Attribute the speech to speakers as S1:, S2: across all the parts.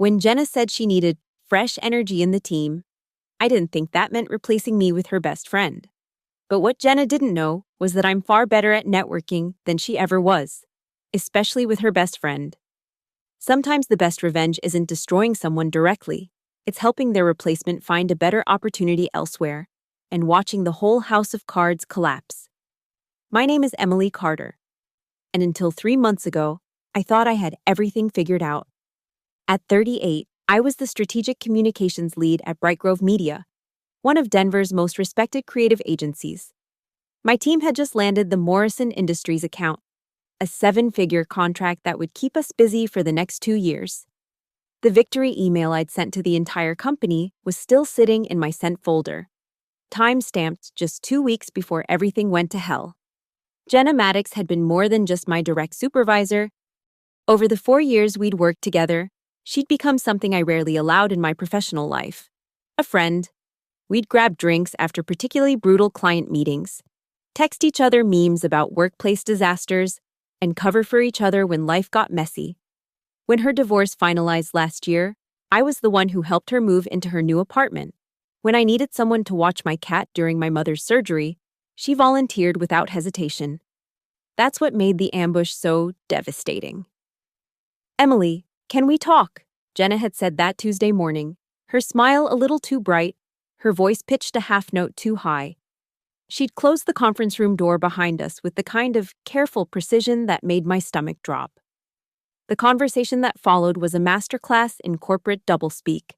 S1: When Jenna said she needed fresh energy in the team, I didn't think that meant replacing me with her best friend. But what Jenna didn't know was that I'm far better at networking than she ever was, especially with her best friend. Sometimes the best revenge isn't destroying someone directly, it's helping their replacement find a better opportunity elsewhere and watching the whole house of cards collapse. My name is Emily Carter, and until 3 months ago, I thought I had everything figured out. At 38, I was the strategic communications lead at Bright Grove Media, one of Denver's most respected creative agencies. My team had just landed the Morrison Industries account, a 7-figure contract that would keep us busy for the next 2 years. The victory email I'd sent to the entire company was still sitting in my sent folder, time-stamped just 2 weeks before everything went to hell. Jenna Maddox had been more than just my direct supervisor. Over the 4 years we'd worked together, she'd become something I rarely allowed in my professional life. A friend. We'd grab drinks after particularly brutal client meetings, text each other memes about workplace disasters, and cover for each other when life got messy. When her divorce finalized last year, I was the one who helped her move into her new apartment. When I needed someone to watch my cat during my mother's surgery, she volunteered without hesitation. That's what made the ambush so devastating. "Emily, can we talk?" Jenna had said that Tuesday morning, her smile a little too bright, her voice pitched a half note too high. She'd closed the conference room door behind us with the kind of careful precision that made my stomach drop. The conversation that followed was a masterclass in corporate doublespeak,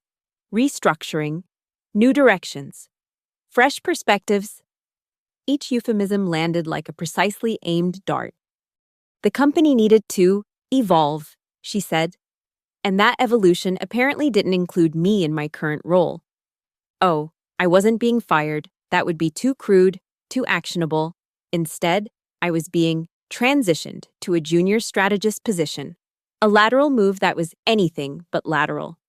S1: restructuring, new directions, fresh perspectives. Each euphemism landed like a precisely aimed dart. The company needed to evolve, she said, and that evolution apparently didn't include me in my current role. Oh, I wasn't being fired. That would be too crude, too actionable. Instead, I was being transitioned to a junior strategist position, a lateral move that was anything but lateral.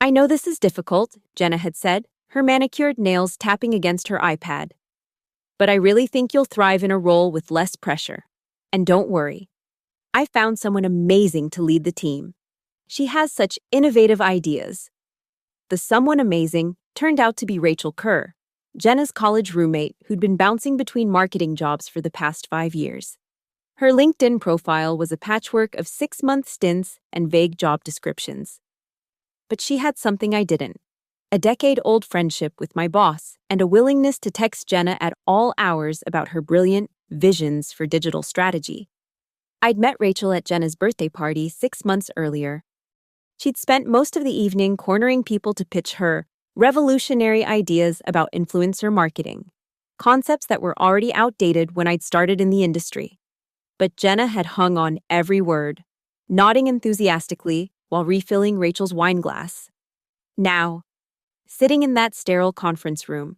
S1: "I know this is difficult," Jenna had said, her manicured nails tapping against her iPad. "But I really think you'll thrive in a role with less pressure. And don't worry. I found someone amazing to lead the team. She has such innovative ideas." The someone amazing turned out to be Rachel Kerr, Jenna's college roommate who'd been bouncing between marketing jobs for the past 5 years. Her LinkedIn profile was a patchwork of 6-month stints and vague job descriptions. But she had something I didn't: a decade-old friendship with my boss and a willingness to text Jenna at all hours about her brilliant visions for digital strategy. I'd met Rachel at Jenna's birthday party 6 months earlier. She'd spent most of the evening cornering people to pitch her revolutionary ideas about influencer marketing, concepts that were already outdated when I'd started in the industry. But Jenna had hung on every word, nodding enthusiastically while refilling Rachel's wine glass. Now, sitting in that sterile conference room,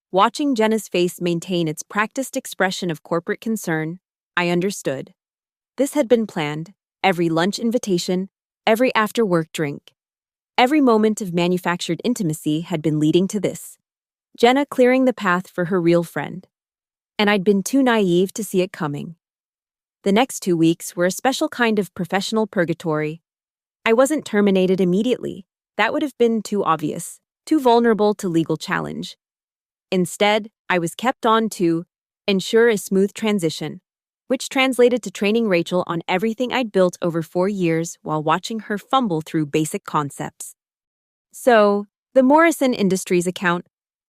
S1: watching Jenna's face maintain its practiced expression of corporate concern, I understood. This had been planned: every lunch invitation, every after-work drink. Every moment of manufactured intimacy had been leading to this: Jenna clearing the path for her real friend. And I'd been too naive to see it coming. The next 2 weeks were a special kind of professional purgatory. I wasn't terminated immediately. That would have been too obvious, too vulnerable to legal challenge. Instead, I was kept on to ensure a smooth transition, which translated to training Rachel on everything I'd built over 4 years while watching her fumble through basic concepts. "So, the Morrison Industries account,"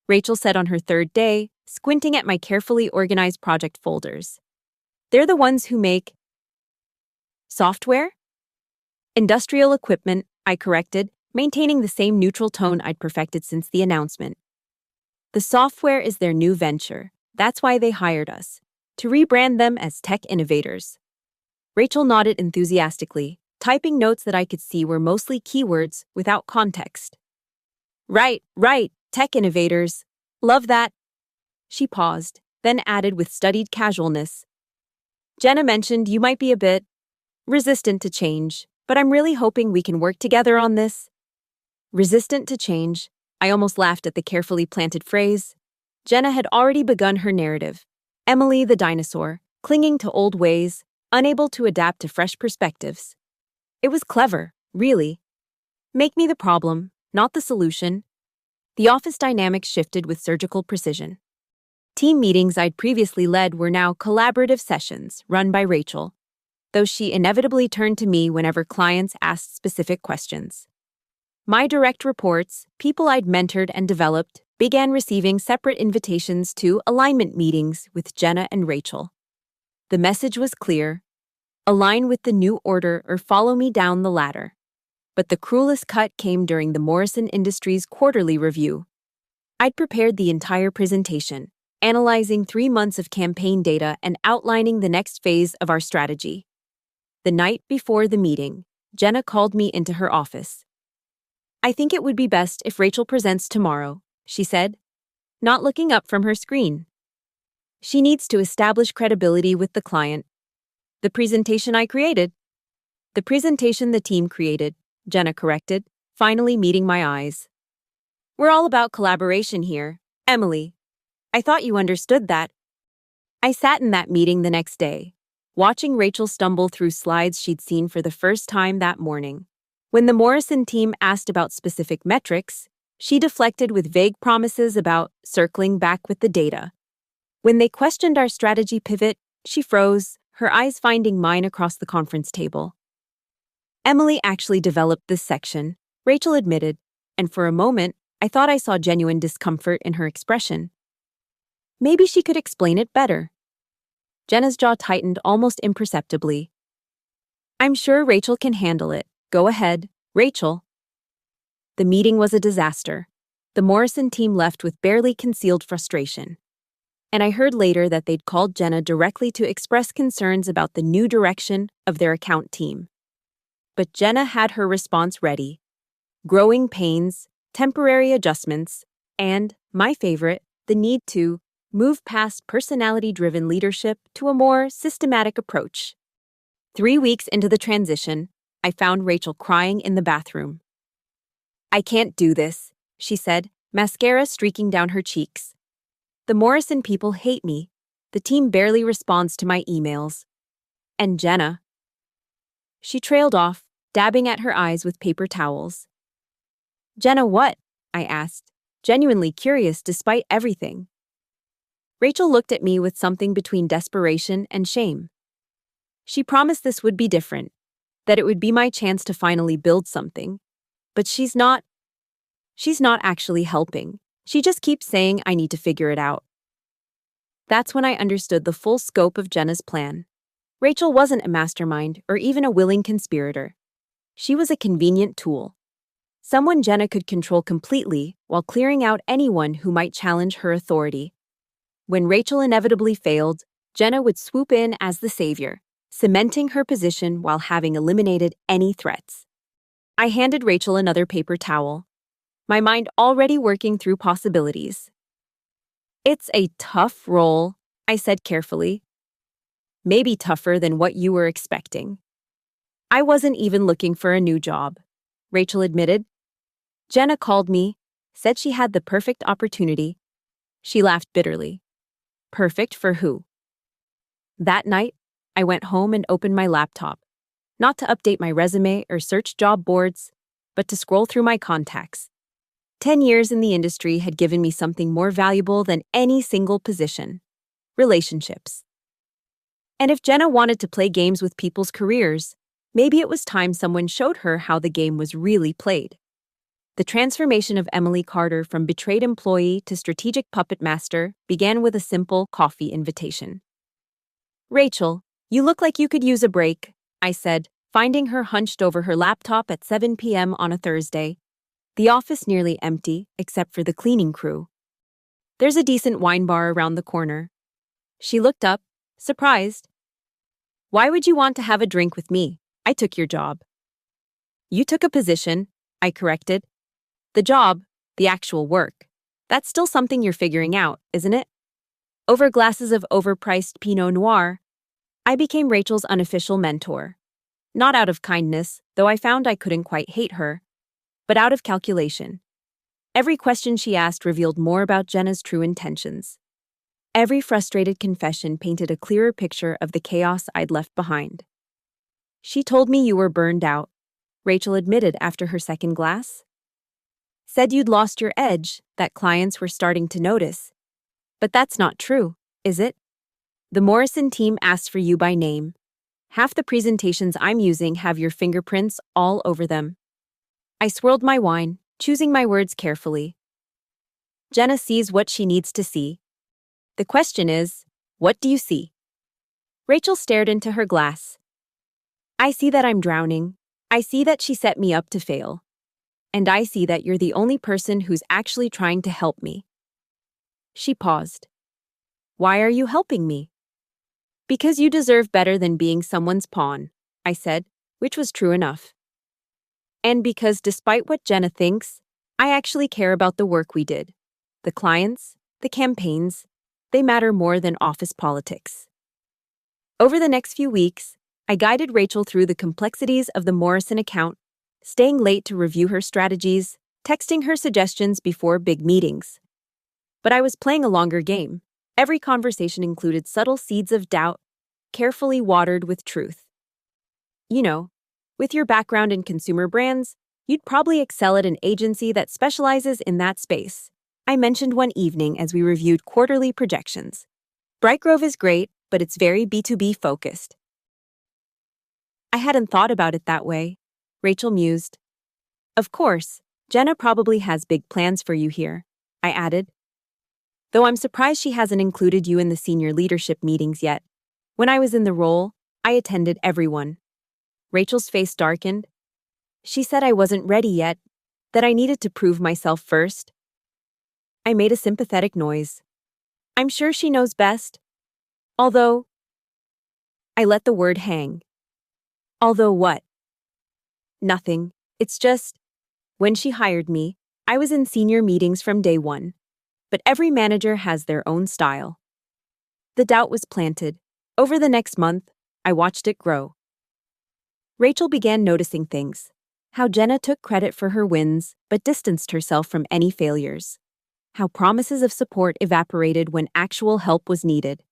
S1: Rachel said on her 3rd day, squinting at my carefully organized project folders. "They're the ones who make software?" "Industrial equipment," I corrected, maintaining the same neutral tone I'd perfected since the announcement. "The software is their new venture. That's why they hired us, to rebrand them as tech innovators." Rachel nodded enthusiastically, typing notes that I could see were mostly keywords without context. Right, tech innovators. Love that." She paused, then added with studied casualness, "Jenna mentioned you might be a bit resistant to change, but I'm really hoping we can work together on this." Resistant to change? I almost laughed at the carefully planted phrase. Jenna had already begun her narrative. Emily the dinosaur, clinging to old ways, unable to adapt to fresh perspectives. It was clever, really. Make me the problem, not the solution. The office dynamics shifted with surgical precision. Team meetings I'd previously led were now collaborative sessions run by Rachel, though she inevitably turned to me whenever clients asked specific questions. My direct reports, people I'd mentored and developed, began receiving separate invitations to alignment meetings with Jenna and Rachel. The message was clear: align with the new order or follow me down the ladder. But the cruelest cut came during the Morrison Industries quarterly review. I'd prepared the entire presentation, analyzing 3 months of campaign data and outlining the next phase of our strategy. The night before the meeting, Jenna called me into her office. "I think it would be best if Rachel presents tomorrow," she said, not looking up from her screen. "She needs to establish credibility with the client." The presentation the team created, Jenna corrected, finally meeting my eyes. "We're all about collaboration here, Emily. I thought you understood that." I sat in that meeting the next day, watching Rachel stumble through slides she'd seen for the first time that morning. When the Morrison team asked about specific metrics, she deflected with vague promises about circling back with the data. When they questioned our strategy pivot, she froze, her eyes finding mine across the conference table. "Emily actually developed this section," Rachel admitted, and for a moment, I thought I saw genuine discomfort in her expression. Maybe she could explain it better. Jenna's jaw tightened almost imperceptibly. "I'm sure Rachel can handle it. Go ahead, Rachel." The meeting was a disaster. The Morrison team left with barely concealed frustration. And I heard later that they'd called Jenna directly to express concerns about the new direction of their account team. But Jenna had her response ready: growing pains, temporary adjustments, and, my favorite, the need to move past personality-driven leadership to a more systematic approach. 3 weeks into the transition, I found Rachel crying in the bathroom. "I can't do this," she said, mascara streaking down her cheeks. "The Morrison people hate me. The team barely responds to my emails. And Jenna." She trailed off, dabbing at her eyes with paper towels. "Jenna what?" I asked, genuinely curious despite everything. Rachel looked at me with something between desperation and shame. She promised this would be different, that it would be my chance to finally build something. But she's not actually helping. She just keeps saying I need to figure it out. That's when I understood the full scope of Jenna's plan. Rachel wasn't a mastermind or even a willing conspirator. She was a convenient tool. Someone Jenna could control completely while clearing out anyone who might challenge her authority. When Rachel inevitably failed, Jenna would swoop in as the savior, cementing her position while having eliminated any threats. I handed Rachel another paper towel, my mind already working through possibilities. "It's a tough role," I said carefully. "Maybe tougher than what you were expecting." "I wasn't even looking for a new job," Rachel admitted. "Jenna called me, said she had the perfect opportunity." She laughed bitterly. "Perfect for who?" That night, I went home and opened my laptop, not to update my resume or search job boards, but to scroll through my contacts. 10 years in the industry had given me something more valuable than any single position: relationships. And if Jenna wanted to play games with people's careers, maybe it was time someone showed her how the game was really played. The transformation of Emily Carter from betrayed employee to strategic puppet master began with a simple coffee invitation. "Rachel, you look like you could use a break," I said, finding her hunched over her laptop at 7 p.m. on a Thursday. The office nearly empty, except for the cleaning crew. "There's a decent wine bar around the corner." She looked up, surprised. "Why would you want to have a drink with me? I took your job." "You took a position," I corrected. "The job, the actual work, that's still something you're figuring out, isn't it?" Over glasses of overpriced Pinot Noir, I became Rachel's unofficial mentor. Not out of kindness, though I found I couldn't quite hate her, but out of calculation. Every question she asked revealed more about Jenna's true intentions. Every frustrated confession painted a clearer picture of the chaos I'd left behind. "She told me you were burned out." Rachel admitted after her second glass. Said you'd lost your edge, that clients were starting to notice. But that's not true, is it? The Morrison team asked for you by name. Half the presentations I'm using have your fingerprints all over them. I swirled my wine, choosing my words carefully. Jenna sees what she needs to see. The question is, what do you see? Rachel stared into her glass. I see that I'm drowning. I see that she set me up to fail. And I see that you're the only person who's actually trying to help me. She paused. Why are you helping me? Because you deserve better than being someone's pawn, I said, which was true enough. And because despite what Jenna thinks, I actually care about the work we did. The clients, the campaigns, they matter more than office politics. Over the next few weeks, I guided Rachel through the complexities of the Morrison account, staying late to review her strategies, texting her suggestions before big meetings. But I was playing a longer game. Every conversation included subtle seeds of doubt, carefully watered with truth. You know, with your background in consumer brands, you'd probably excel at an agency that specializes in that space, I mentioned one evening as we reviewed quarterly projections. Brightgrove is great, but it's very B2B focused. I hadn't thought about it that way, Rachel mused. Of course, Jenna probably has big plans for you here, I added. Though I'm surprised she hasn't included you in the senior leadership meetings yet. When I was in the role, I attended everyone. Rachel's face darkened. She said I wasn't ready yet, that I needed to prove myself first. I made a sympathetic noise. I'm sure she knows best. Although... I let the word hang. Although what? Nothing. It's just... When she hired me, I was in senior meetings from day one. But every manager has their own style. The doubt was planted. Over the next month, I watched it grow. Rachel began noticing things. How Jenna took credit for her wins, but distanced herself from any failures. How promises of support evaporated when actual help was needed.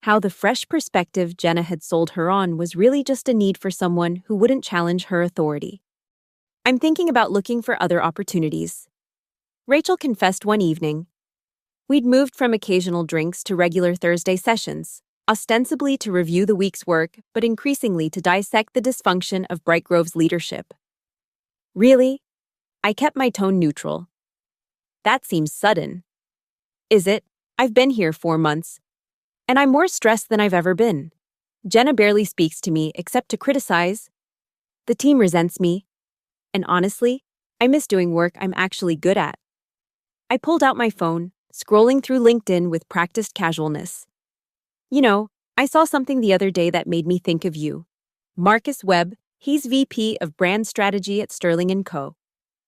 S1: How the fresh perspective Jenna had sold her on was really just a need for someone who wouldn't challenge her authority. I'm thinking about looking for other opportunities. Rachel confessed one evening. We'd moved from occasional drinks to regular Thursday sessions, ostensibly to review the week's work, but increasingly to dissect the dysfunction of Brightgrove's leadership. Really? I kept my tone neutral. That seems sudden. Is it? I've been here 4 months. And I'm more stressed than I've ever been. Jenna barely speaks to me except to criticize. The team resents me. And honestly, I miss doing work I'm actually good at. I pulled out my phone, scrolling through LinkedIn with practiced casualness. You know, I saw something the other day that made me think of you. Marcus Webb, he's VP of Brand Strategy at Sterling & Co.,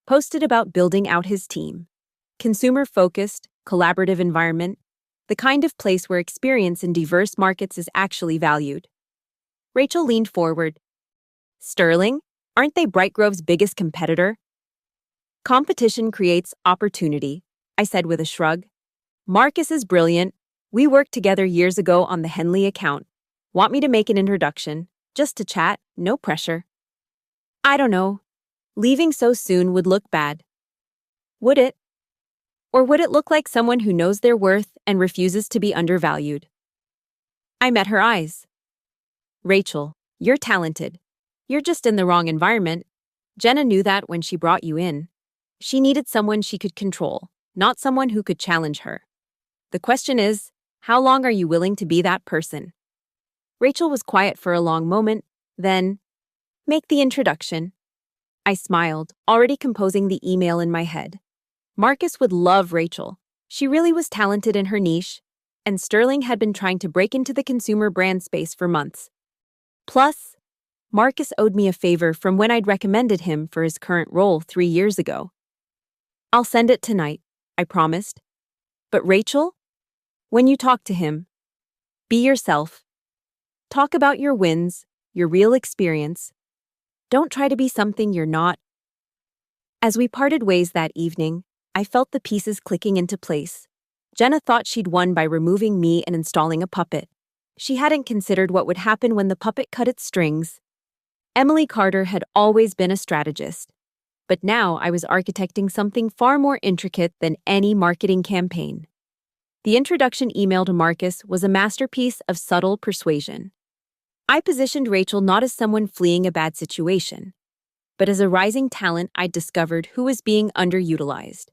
S1: posted about building out his team. Consumer-focused, collaborative environment, the kind of place where experience in diverse markets is actually valued. Rachel leaned forward. Sterling? Aren't they Brightgrove's biggest competitor? Competition creates opportunity, I said with a shrug. Marcus is brilliant. We worked together years ago on the Henley account. Want me to make an introduction? Just to chat, no pressure. I don't know. Leaving so soon would look bad. Would it? Or would it look like someone who knows their worth and refuses to be undervalued? I met her eyes. Rachel, you're talented. You're just in the wrong environment. Jenna knew that when she brought you in. She needed someone she could control, not someone who could challenge her. The question is, how long are you willing to be that person? Rachel was quiet for a long moment, then, make the introduction. I smiled, already composing the email in my head. Marcus would love Rachel. She really was talented in her niche, and Sterling had been trying to break into the consumer brand space for months. Plus, Marcus owed me a favor from when I'd recommended him for his current role 3 years ago. I'll send it tonight, I promised. But Rachel, when you talk to him, be yourself. Talk about your wins, your real experience. Don't try to be something you're not. As we parted ways that evening, I felt the pieces clicking into place. Jenna thought she'd won by removing me and installing a puppet. She hadn't considered what would happen when the puppet cut its strings. Emily Carter had always been a strategist, but now I was architecting something far more intricate than any marketing campaign. The introduction email to Marcus was a masterpiece of subtle persuasion. I positioned Rachel not as someone fleeing a bad situation, but as a rising talent I'd discovered who was being underutilized.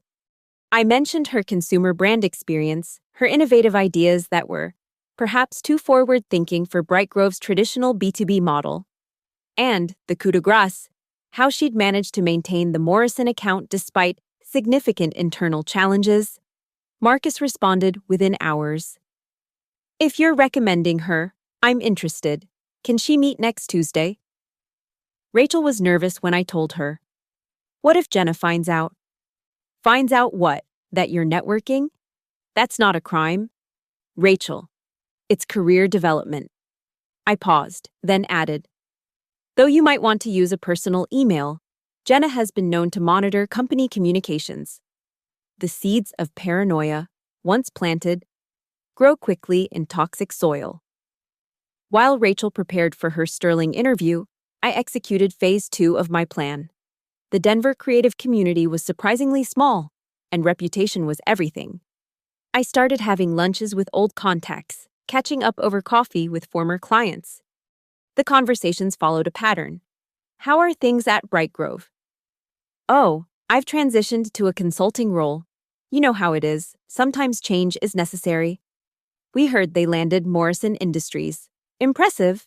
S1: I mentioned her consumer brand experience, her innovative ideas that were, perhaps too forward-thinking for Bright Grove's traditional B2B model, and, the coup de grace, how she'd managed to maintain the Morrison account despite significant internal challenges. Marcus responded within hours. "If you're recommending her, I'm interested. Can she meet next Tuesday?" Rachel was nervous when I told her. "What if Jenna finds out?" "Finds out what? That you're networking? That's not a crime." "Rachel, it's career development." I paused, then added, "Though you might want to use a personal email, Jenna has been known to monitor company communications. The seeds of paranoia, once planted, grow quickly in toxic soil." While Rachel prepared for her Sterling interview, I executed phase 2 of my plan. The Denver creative community was surprisingly small, and reputation was everything. I started having lunches with old contacts, catching up over coffee with former clients. The conversations followed a pattern. "How are things at Bright Grove?" "Oh, I've transitioned to a consulting role. You know how it is, sometimes change is necessary." "We heard they landed Morrison Industries. Impressive."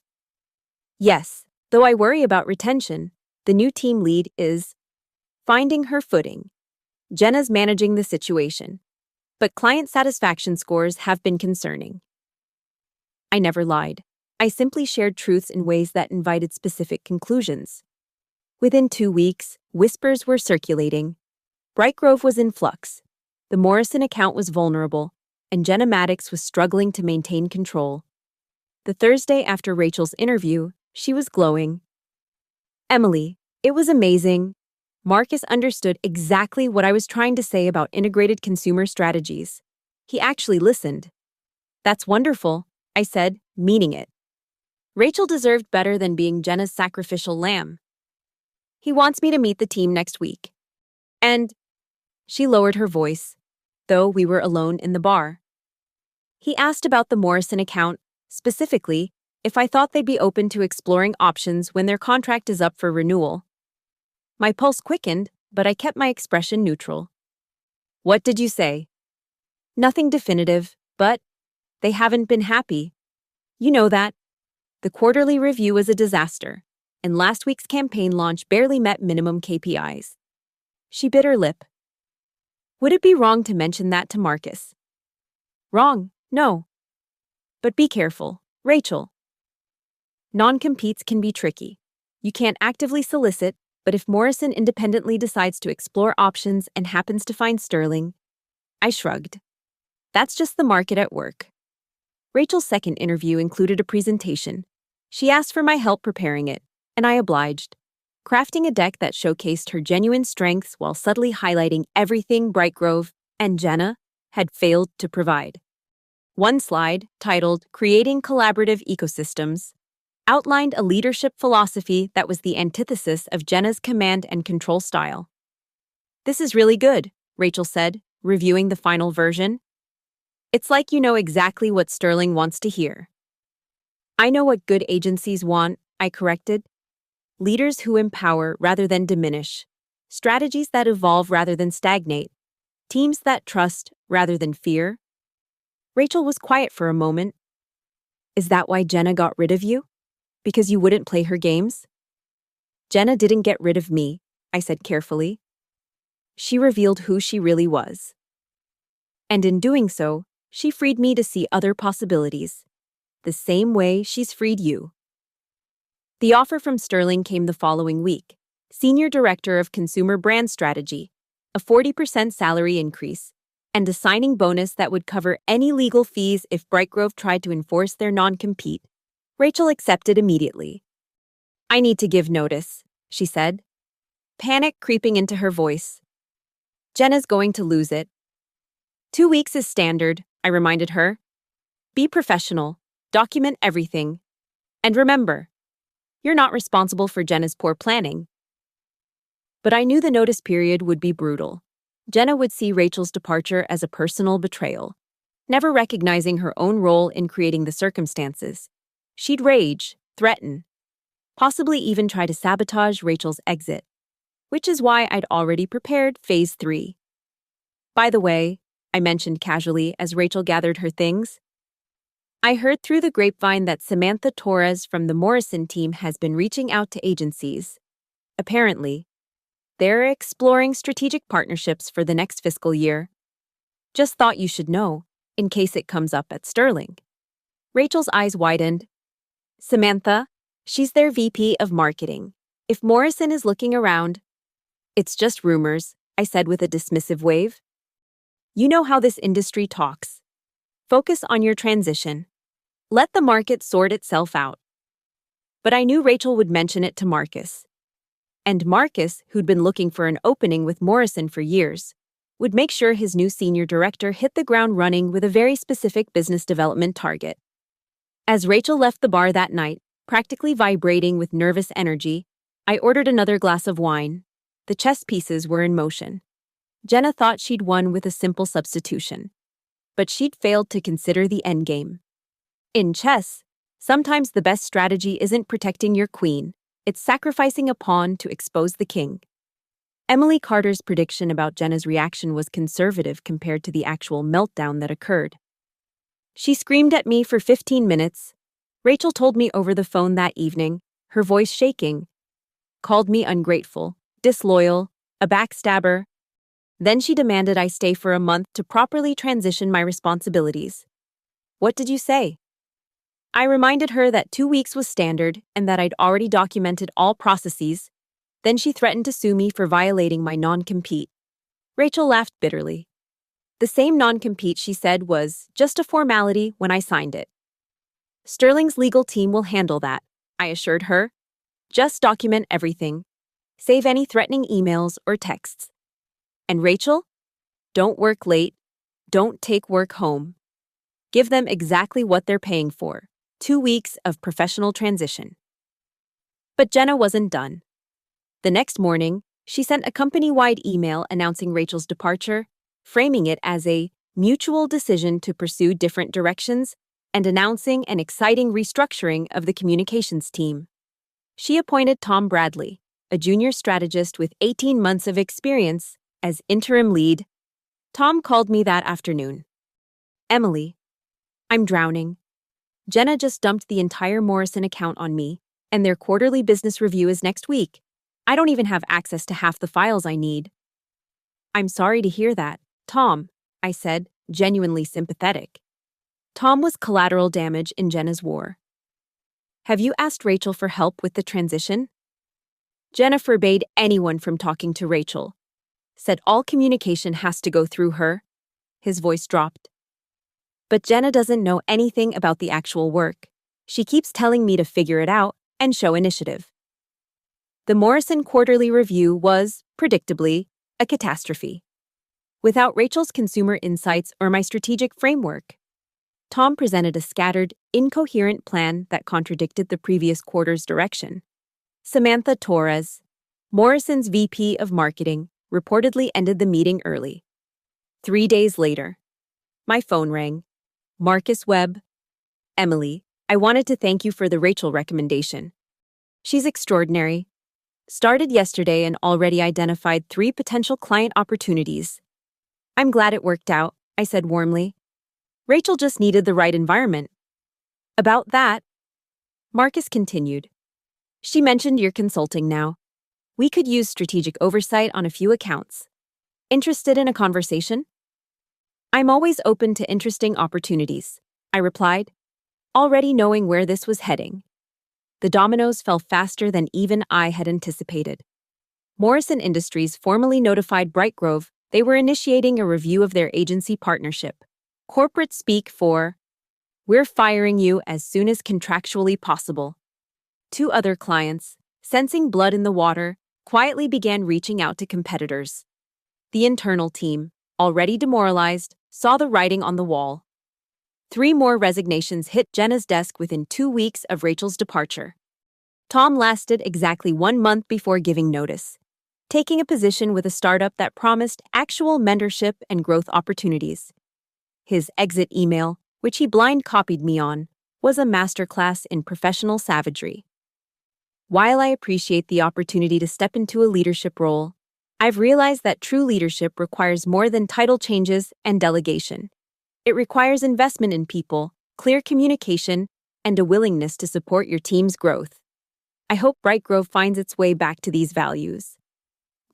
S1: "Yes, though I worry about retention. The new team lead is finding her footing. Jenna's managing the situation, but client satisfaction scores have been concerning." I never lied. I simply shared truths in ways that invited specific conclusions. Within 2 weeks, whispers were circulating. Bright Grove was in flux. The Morrison account was vulnerable, and Jenna Maddox was struggling to maintain control. The Thursday after Rachel's interview, she was glowing. "Emily, it was amazing. Marcus understood exactly what I was trying to say about integrated consumer strategies. He actually listened." "That's wonderful," I said, meaning it. Rachel deserved better than being Jenna's sacrificial lamb. "He wants me to meet the team next week. And," she lowered her voice, though we were alone in the bar, "he asked about the Morrison account, specifically, if I thought they'd be open to exploring options when their contract is up for renewal." My pulse quickened, but I kept my expression neutral. "What did you say?" "Nothing definitive, but they haven't been happy. You know that. The quarterly review was a disaster, and last week's campaign launch barely met minimum KPIs." She bit her lip. "Would it be wrong to mention that to Marcus?" "Wrong, no. But be careful, Rachel. Non-competes can be tricky. You can't actively solicit, but if Morrison independently decides to explore options and happens to find Sterling..." I shrugged. "That's just the market at work." Rachel's second interview included a presentation. She asked for my help preparing it, and I obliged, crafting a deck that showcased her genuine strengths while subtly highlighting everything Bright Grove and Jenna had failed to provide. One slide, titled "Creating Collaborative Ecosystems," outlined a leadership philosophy that was the antithesis of Jenna's command and control style. "This is really good," Rachel said, reviewing the final version. "It's like you know exactly what Sterling wants to hear." "I know what good agencies want," I corrected. "Leaders who empower rather than diminish. Strategies that evolve rather than stagnate. Teams that trust rather than fear." Rachel was quiet for a moment. "Is that why Jenna got rid of you? Because you wouldn't play her games?" "Jenna didn't get rid of me," I said carefully. "She revealed who she really was. And in doing so, she freed me to see other possibilities, the same way she's freed you." The offer from Sterling came the following week. Senior Director of Consumer Brand Strategy, a 40% salary increase, and a signing bonus that would cover any legal fees if Bright Grove tried to enforce their non-compete. Rachel accepted immediately. "I need to give notice," she said, panic creeping into her voice. "Jenna's going to lose it." 2 weeks is standard," I reminded her. "Be professional. Document everything. And remember, You're not responsible for Jenna's poor planning. But I knew the notice period would be brutal. Jenna would see Rachel's departure as a personal betrayal, never recognizing her own role in creating the circumstances. She'd rage, threaten, possibly even try to sabotage Rachel's exit, which is why I'd already prepared Phase 3. By the way, I mentioned casually as Rachel gathered her things, I heard through the grapevine that Samantha Torres from the Morrison team has been reaching out to agencies. Apparently, they're exploring strategic partnerships for the next fiscal year. Just thought you should know, in case it comes up at Sterling. Rachel's eyes widened. Samantha, she's their VP of marketing. If Morrison is looking around, it's just rumors, I said with a dismissive wave. You know how this industry talks. Focus on your transition. Let the market sort itself out. But I knew Rachel would mention it to Marcus. And Marcus, who'd been looking for an opening with Morrison for years, would make sure his new senior director hit the ground running with a very specific business development target. As Rachel left the bar that night, practically vibrating with nervous energy, I ordered another glass of wine. The chess pieces were in motion. Jenna thought she'd won with a simple substitution. But she'd failed to consider the endgame. In chess, sometimes the best strategy isn't protecting your queen, it's sacrificing a pawn to expose the king. Emily Carter's prediction about Jenna's reaction was conservative compared to the actual meltdown that occurred. She screamed at me for 15 minutes. Rachel told me over the phone that evening, her voice shaking. Called me ungrateful, disloyal, a backstabber. Then she demanded I stay for a month to properly transition my responsibilities. What did you say? I reminded her that 2 weeks was standard and that I'd already documented all processes. Then she threatened to sue me for violating my non-compete. Rachel laughed bitterly. The same non-compete she said was just a formality when I signed it. Sterling's legal team will handle that, I assured her. Just document everything. Save any threatening emails or texts. And Rachel? Don't work late. Don't take work home. Give them exactly what they're paying for. 2 weeks of professional transition. But Jenna wasn't done. The next morning, she sent a company-wide email announcing Rachel's departure, framing it as a mutual decision to pursue different directions and announcing an exciting restructuring of the communications team. She appointed Tom Bradley, a junior strategist with 18 months of experience, as interim lead. Tom called me that afternoon. Emily, I'm drowning. Jenna just dumped the entire Morrison account on me, and their quarterly business review is next week. I don't even have access to half the files I need. I'm sorry to hear that, Tom, I said, genuinely sympathetic. Tom was collateral damage in Jenna's war. Have you asked Rachel for help with the transition? Jenna forbade anyone from talking to Rachel. Said all communication has to go through her. His voice dropped. But Jenna doesn't know anything about the actual work. She keeps telling me to figure it out and show initiative. The Morrison quarterly review was, predictably, a catastrophe. Without Rachel's consumer insights or my strategic framework, Tom presented a scattered, incoherent plan that contradicted the previous quarter's direction. Samantha Torres, Morrison's VP of marketing, reportedly ended the meeting early. 3 days later, my phone rang. Marcus Webb. Emily, I wanted to thank you for the Rachel recommendation. She's extraordinary. Started yesterday and already identified 3 potential client opportunities. I'm glad it worked out, I said warmly. Rachel just needed the right environment. About that, Marcus continued. She mentioned you're consulting now. We could use strategic oversight on a few accounts. Interested in a conversation? I'm always open to interesting opportunities, I replied, already knowing where this was heading. The dominoes fell faster than even I had anticipated. Morrison Industries formally notified Brightgrove they were initiating a review of their agency partnership. Corporate speak for, we're firing you as soon as contractually possible. 2 other clients, sensing blood in the water, quietly began reaching out to competitors. The internal team, already demoralized, saw the writing on the wall. 3 more resignations hit Jenna's desk within 2 weeks of Rachel's departure. Tom lasted exactly 1 month before giving notice, taking a position with a startup that promised actual mentorship and growth opportunities. His exit email, which he blind copied me on, was a masterclass in professional savagery. While I appreciate the opportunity to step into a leadership role, I've realized that true leadership requires more than title changes and delegation. It requires investment in people, clear communication, and a willingness to support your team's growth. I hope Bright Grove finds its way back to these values.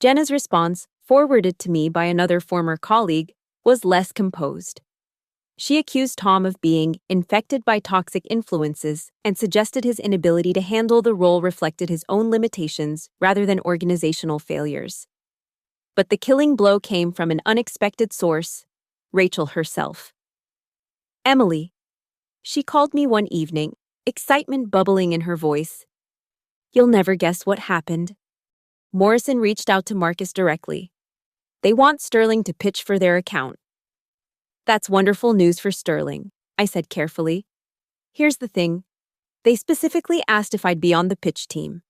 S1: Jenna's response, forwarded to me by another former colleague, was less composed. She accused Tom of being infected by toxic influences and suggested his inability to handle the role reflected his own limitations rather than organizational failures. But the killing blow came from an unexpected source, Rachel herself. Emily. She called me one evening, excitement bubbling in her voice. You'll never guess what happened. Morrison reached out to Marcus directly. They want Sterling to pitch for their account. That's wonderful news for Sterling, I said carefully. Here's the thing. They specifically asked if I'd be on the pitch team.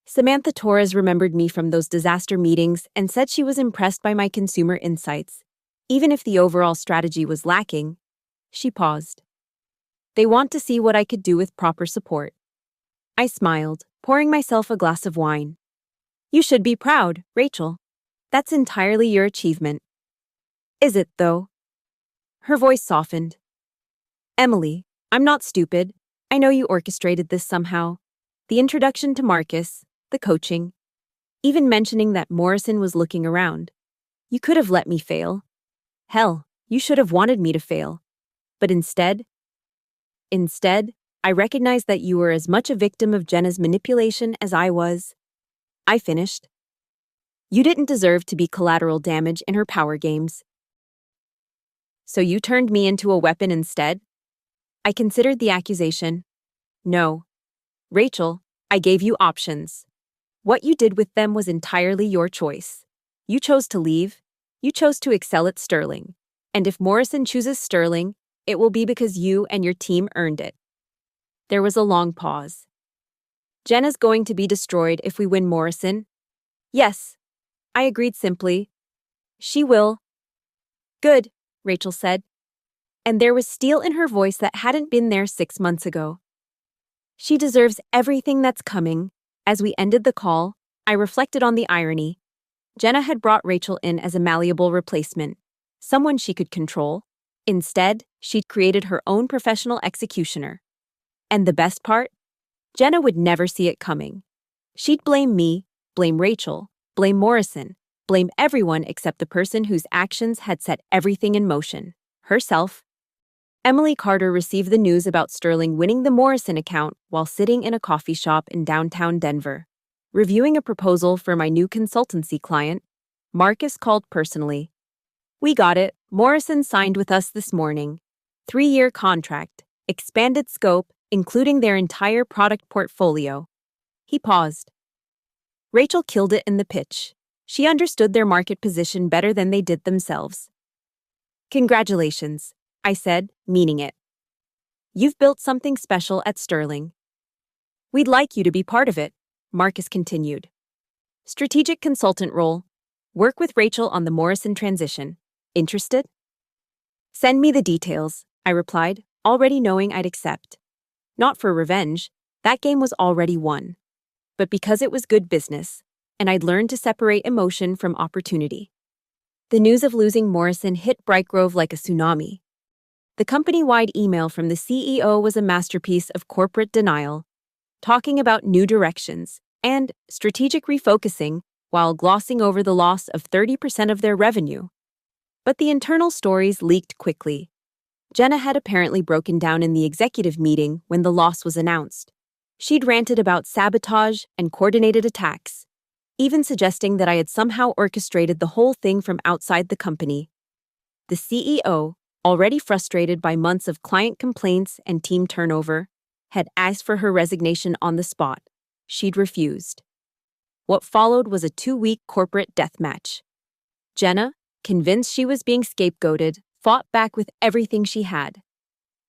S1: Samantha Torres remembered me from those disaster meetings and said she was impressed by my consumer insights. Even if the overall strategy was lacking, she paused. They want to see what I could do with proper support. I smiled, pouring myself a glass of wine. You should be proud, Rachel. That's entirely your achievement. Is it, though? Her voice softened. Emily, I'm not stupid. I know you orchestrated this somehow. The introduction to Marcus, the coaching, even mentioning that Morrison was looking around. You could have let me fail. Hell, you should have wanted me to fail. But instead, I recognized that you were as much a victim of Jenna's manipulation as I was. I finished. You didn't deserve to be collateral damage in her power games. So you turned me into a weapon instead? I considered the accusation. No. Rachel, I gave you options. What you did with them was entirely your choice. You chose to leave. You chose to excel at Sterling. And if Morrison chooses Sterling, it will be because you and your team earned it. There was a long pause. Jenna's going to be destroyed if we win Morrison? Yes. I agreed simply. She will. Good, Rachel said. And there was steel in her voice that hadn't been there 6 months ago. She deserves everything that's coming. As we ended the call, I reflected on the irony. Jenna had brought Rachel in as a malleable replacement, someone she could control. Instead, she'd created her own professional executioner. And the best part? Jenna would never see it coming. She'd blame me, blame Rachel, blame Morrison, blame everyone except the person whose actions had set everything in motion, herself. Emily Carter received the news about Sterling winning the Morrison account while sitting in a coffee shop in downtown Denver. Reviewing a proposal for my new consultancy client, Marcus called personally. We got it. Morrison signed with us this morning. 3-year contract, expanded scope, including their entire product portfolio. He paused. Rachel killed it in the pitch. She understood their market position better than they did themselves. Congratulations, I said, meaning it. You've built something special at Sterling. We'd like you to be part of it, Marcus continued. Strategic consultant role. Work with Rachel on the Morrison transition. Interested? Send me the details, I replied, already knowing I'd accept. Not for revenge, that game was already won. But because it was good business, and I'd learned to separate emotion from opportunity. The news of losing Morrison hit Bright Grove like a tsunami. The company-wide email from the CEO was a masterpiece of corporate denial, talking about new directions and strategic refocusing while glossing over the loss of 30% of their revenue. But the internal stories leaked quickly. Jenna had apparently broken down in the executive meeting when the loss was announced. She'd ranted about sabotage and coordinated attacks, even suggesting that I had somehow orchestrated the whole thing from outside the company. The CEO, already frustrated by months of client complaints and team turnover, had asked for her resignation on the spot. She'd refused. What followed was a 2-week corporate deathmatch. Jenna, convinced she was being scapegoated, fought back with everything she had.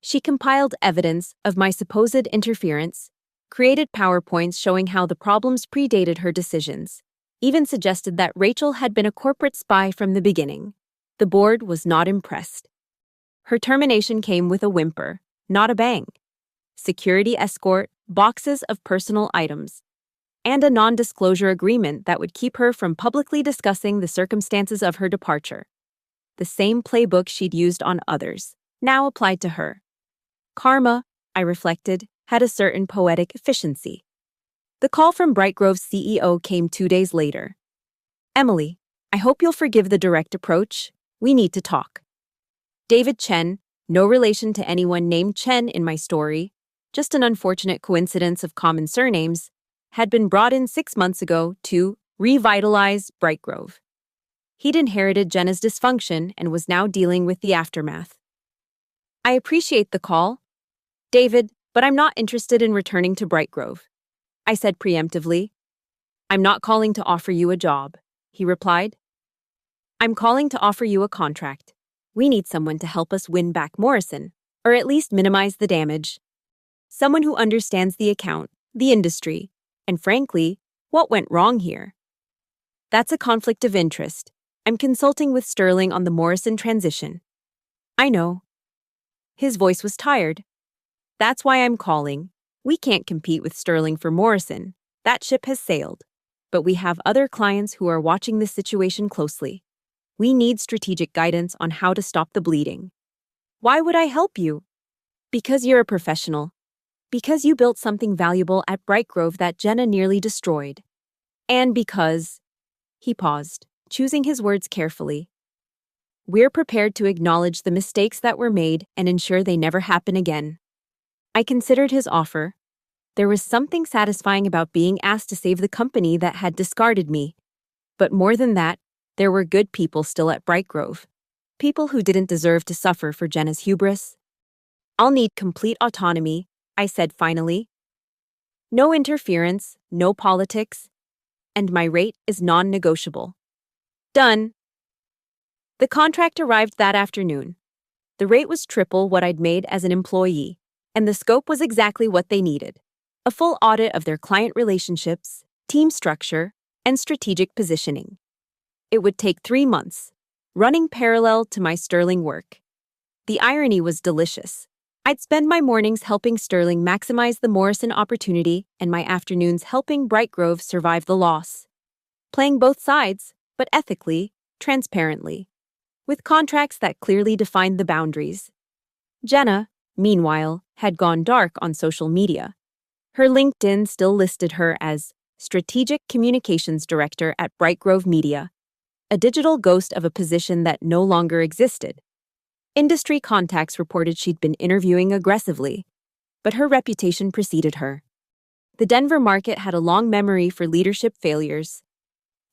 S1: She compiled evidence of my supposed interference, created PowerPoints showing how the problems predated her decisions, even suggested that Rachel had been a corporate spy from the beginning. The board was not impressed. Her termination came with a whimper, not a bang. Security escort, boxes of personal items, and a non-disclosure agreement that would keep her from publicly discussing the circumstances of her departure. The same playbook she'd used on others, now applied to her. Karma, I reflected, had a certain poetic efficiency. The call from Brightgrove's CEO came 2 days later. "Emily, I hope you'll forgive the direct approach. We need to talk." David Chen, no relation to anyone named Chen in my story, just an unfortunate coincidence of common surnames, had been brought in 6 months ago to revitalize Brightgrove. He'd inherited Jenna's dysfunction and was now dealing with the aftermath. "I appreciate the call, David, but I'm not interested in returning to Brightgrove," I said preemptively. "I'm not calling to offer you a job," he replied. "I'm calling to offer you a contract. We need someone to help us win back Morrison, or at least minimize the damage. Someone who understands the account, the industry, and frankly, what went wrong here." "That's a conflict of interest. I'm consulting with Sterling on the Morrison transition." "I know." His voice was tired. "That's why I'm calling. We can't compete with Sterling for Morrison. That ship has sailed. But we have other clients who are watching this situation closely. We need strategic guidance on how to stop the bleeding." "Why would I help you?" "Because you're a professional. Because you built something valuable at Brightgrove that Jenna nearly destroyed. And because..." He paused, choosing his words carefully. "We're prepared to acknowledge the mistakes that were made and ensure they never happen again." I considered his offer. There was something satisfying about being asked to save the company that had discarded me. But more than that, there were good people still at Brightgrove. People who didn't deserve to suffer for Jenna's hubris. "I'll need complete autonomy," I said finally. "No interference, no politics, and my rate is non-negotiable." "Done." The contract arrived that afternoon. The rate was triple what I'd made as an employee, and the scope was exactly what they needed: a full audit of their client relationships, team structure, and strategic positioning. It would take 3 months, running parallel to my Sterling work. The irony was delicious. I'd spend my mornings helping Sterling maximize the Morrison opportunity and my afternoons helping Brightgrove survive the loss. Playing both sides, but ethically, transparently, with contracts that clearly defined the boundaries. Jenna, meanwhile, had gone dark on social media. Her LinkedIn still listed her as Strategic Communications Director at Brightgrove Media, a digital ghost of a position that no longer existed. Industry contacts reported she'd been interviewing aggressively, but her reputation preceded her. The Denver market had a long memory for leadership failures.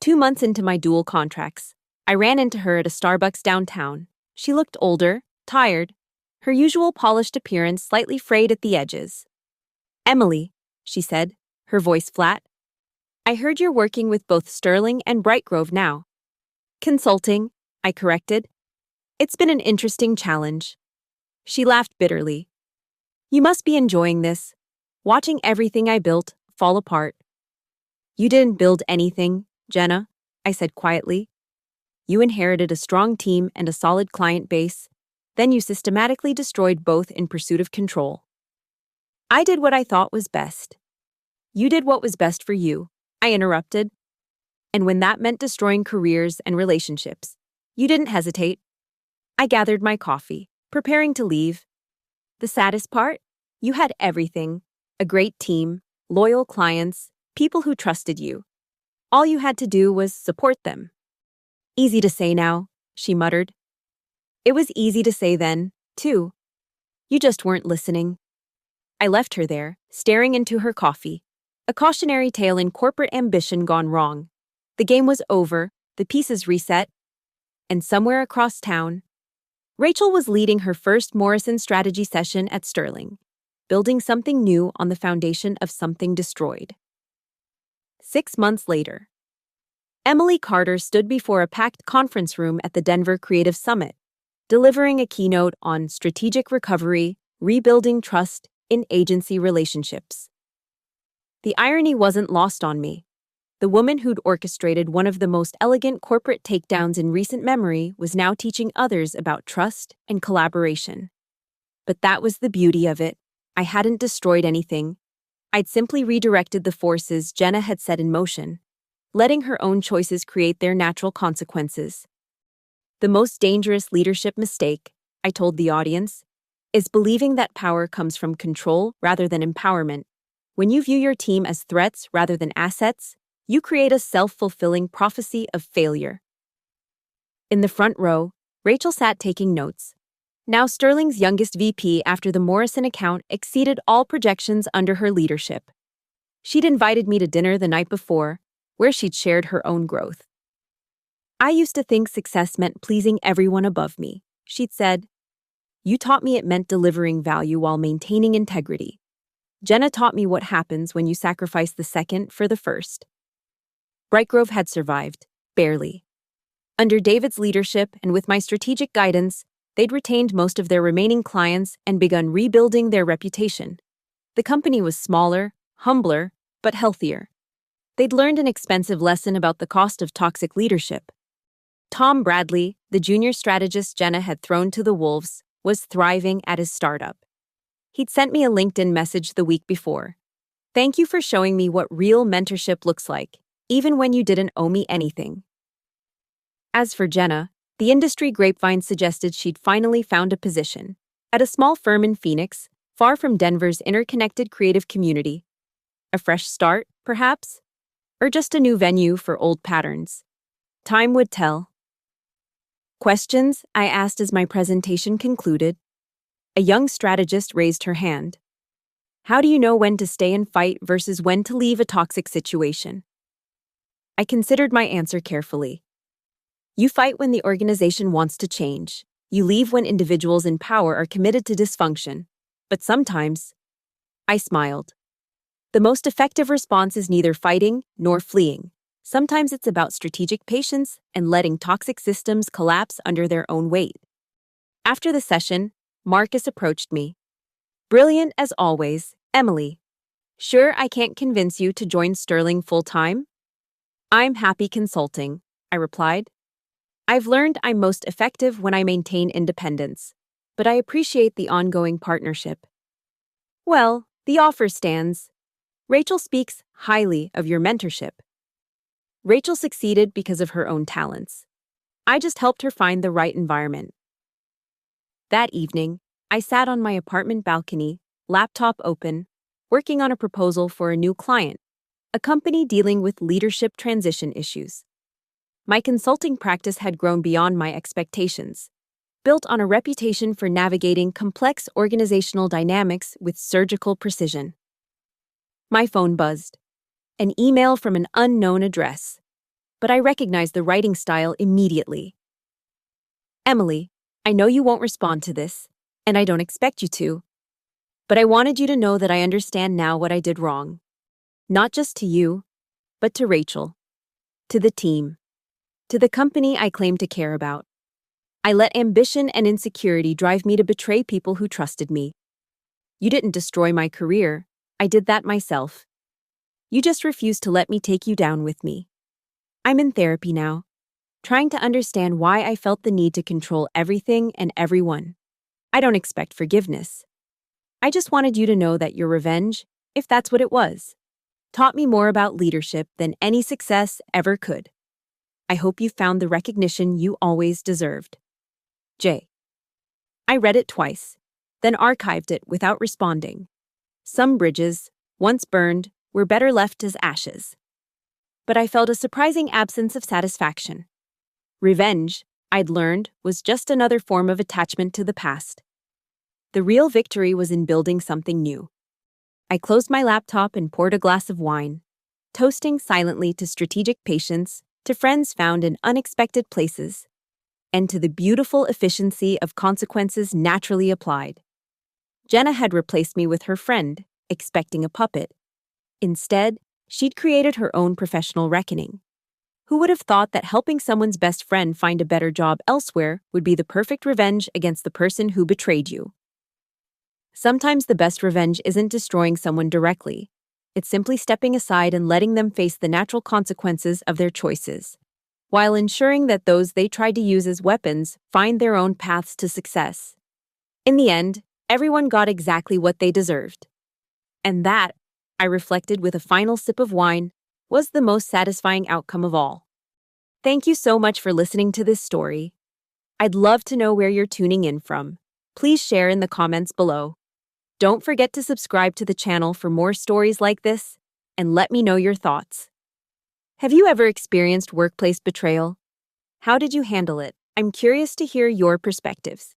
S1: 2 months into my dual contracts, I ran into her at a Starbucks downtown. She looked older, tired, her usual polished appearance slightly frayed at the edges. "Emily," she said, her voice flat, "I heard you're working with both Sterling and Brightgrove now." "Consulting," I corrected. "It's been an interesting challenge." She laughed bitterly. "You must be enjoying this, watching everything I built fall apart." "You didn't build anything, Jenna," I said quietly. "You inherited a strong team and a solid client base, then you systematically destroyed both in pursuit of control." "I did what I thought was best." "You did what was best for you," I interrupted. "And when that meant destroying careers and relationships, you didn't hesitate." I gathered my coffee, preparing to leave. "The saddest part? You had everything: a great team, loyal clients, people who trusted you. All you had to do was support them." "Easy to say now," she muttered. "It was easy to say then, too. You just weren't listening." I left her there, staring into her coffee, a cautionary tale in corporate ambition gone wrong. The game was over, the pieces reset, and somewhere across town, Rachel was leading her first Morrison strategy session at Sterling, building something new on the foundation of something destroyed. 6 months later, Emily Carter stood before a packed conference room at the Denver Creative Summit, delivering a keynote on strategic recovery, rebuilding trust in agency relationships. The irony wasn't lost on me. The woman who'd orchestrated one of the most elegant corporate takedowns in recent memory was now teaching others about trust and collaboration. But that was the beauty of it. I hadn't destroyed anything. I'd simply redirected the forces Jenna had set in motion, letting her own choices create their natural consequences. The most dangerous leadership mistake, I told the audience, is believing that power comes from control rather than empowerment. When you view your team as threats rather than assets, you create a self-fulfilling prophecy of failure. In the front row, Rachel sat taking notes. Now Sterling's youngest VP after the Morrison account exceeded all projections under her leadership. She'd invited me to dinner the night before, where she'd shared her own growth. I used to think success meant pleasing everyone above me, she'd said. You taught me it meant delivering value while maintaining integrity. Jenna taught me what happens when you sacrifice the second for the first. Brightgrove had survived, barely. Under David's leadership and with my strategic guidance, they'd retained most of their remaining clients and begun rebuilding their reputation. The company was smaller, humbler, but healthier. They'd learned an expensive lesson about the cost of toxic leadership. Tom Bradley, the junior strategist Jenna had thrown to the wolves, was thriving at his startup. He'd sent me a LinkedIn message the week before. Thank you for showing me what real mentorship looks like, even when you didn't owe me anything. As for Jenna, the industry grapevine suggested she'd finally found a position at a small firm in Phoenix, far from Denver's interconnected creative community. A fresh start, perhaps? Or just a new venue for old patterns? Time would tell. Questions? I asked as my presentation concluded. A young strategist raised her hand. How do you know when to stay and fight versus when to leave a toxic situation? I considered my answer carefully. You fight when the organization wants to change. You leave when individuals in power are committed to dysfunction. But sometimes, I smiled. The most effective response is neither fighting nor fleeing. Sometimes it's about strategic patience and letting toxic systems collapse under their own weight. After the session, Marcus approached me. Brilliant as always, Emily. Sure I can't convince you to join Sterling full-time? I'm happy consulting, I replied. I've learned I'm most effective when I maintain independence, but I appreciate the ongoing partnership. Well, the offer stands. Rachel speaks highly of your mentorship. Rachel succeeded because of her own talents. I just helped her find the right environment. That evening, I sat on my apartment balcony, laptop open, working on a proposal for a new client, a company dealing with leadership transition issues. My consulting practice had grown beyond my expectations, built on a reputation for navigating complex organizational dynamics with surgical precision. My phone buzzed. An email from an unknown address, but I recognized the writing style immediately. Emily, I know you won't respond to this, and I don't expect you to, but I wanted you to know that I understand now what I did wrong. Not just to you, but to Rachel, to the team, to the company I claim to care about. I let ambition and insecurity drive me to betray people who trusted me. You didn't destroy my career. I did that myself. You just refused to let me take you down with me. I'm in therapy now, trying to understand why I felt the need to control everything and everyone. I don't expect forgiveness. I just wanted you to know that your revenge, if that's what it was, taught me more about leadership than any success ever could. I hope you found the recognition you always deserved. J. I read it twice, then archived it without responding. Some bridges, once burned, were better left as ashes. But I felt a surprising absence of satisfaction. Revenge, I'd learned, was just another form of attachment to the past. The real victory was in building something new. I closed my laptop and poured a glass of wine, toasting silently to strategic patience, to friends found in unexpected places, and to the beautiful efficiency of consequences naturally applied. Jenna had replaced me with her friend, expecting a puppet. Instead, she'd created her own professional reckoning. Who would have thought that helping someone's best friend find a better job elsewhere would be the perfect revenge against the person who betrayed you? Sometimes the best revenge isn't destroying someone directly. It's simply stepping aside and letting them face the natural consequences of their choices, while ensuring that those they tried to use as weapons find their own paths to success. In the end, everyone got exactly what they deserved. And that, I reflected with a final sip of wine, was the most satisfying outcome of all. Thank you so much for listening to this story. I'd love to know where you're tuning in from. Please share in the comments below. Don't forget to subscribe to the channel for more stories like this, and let me know your thoughts. Have you ever experienced workplace betrayal? How did you handle it? I'm curious to hear your perspectives.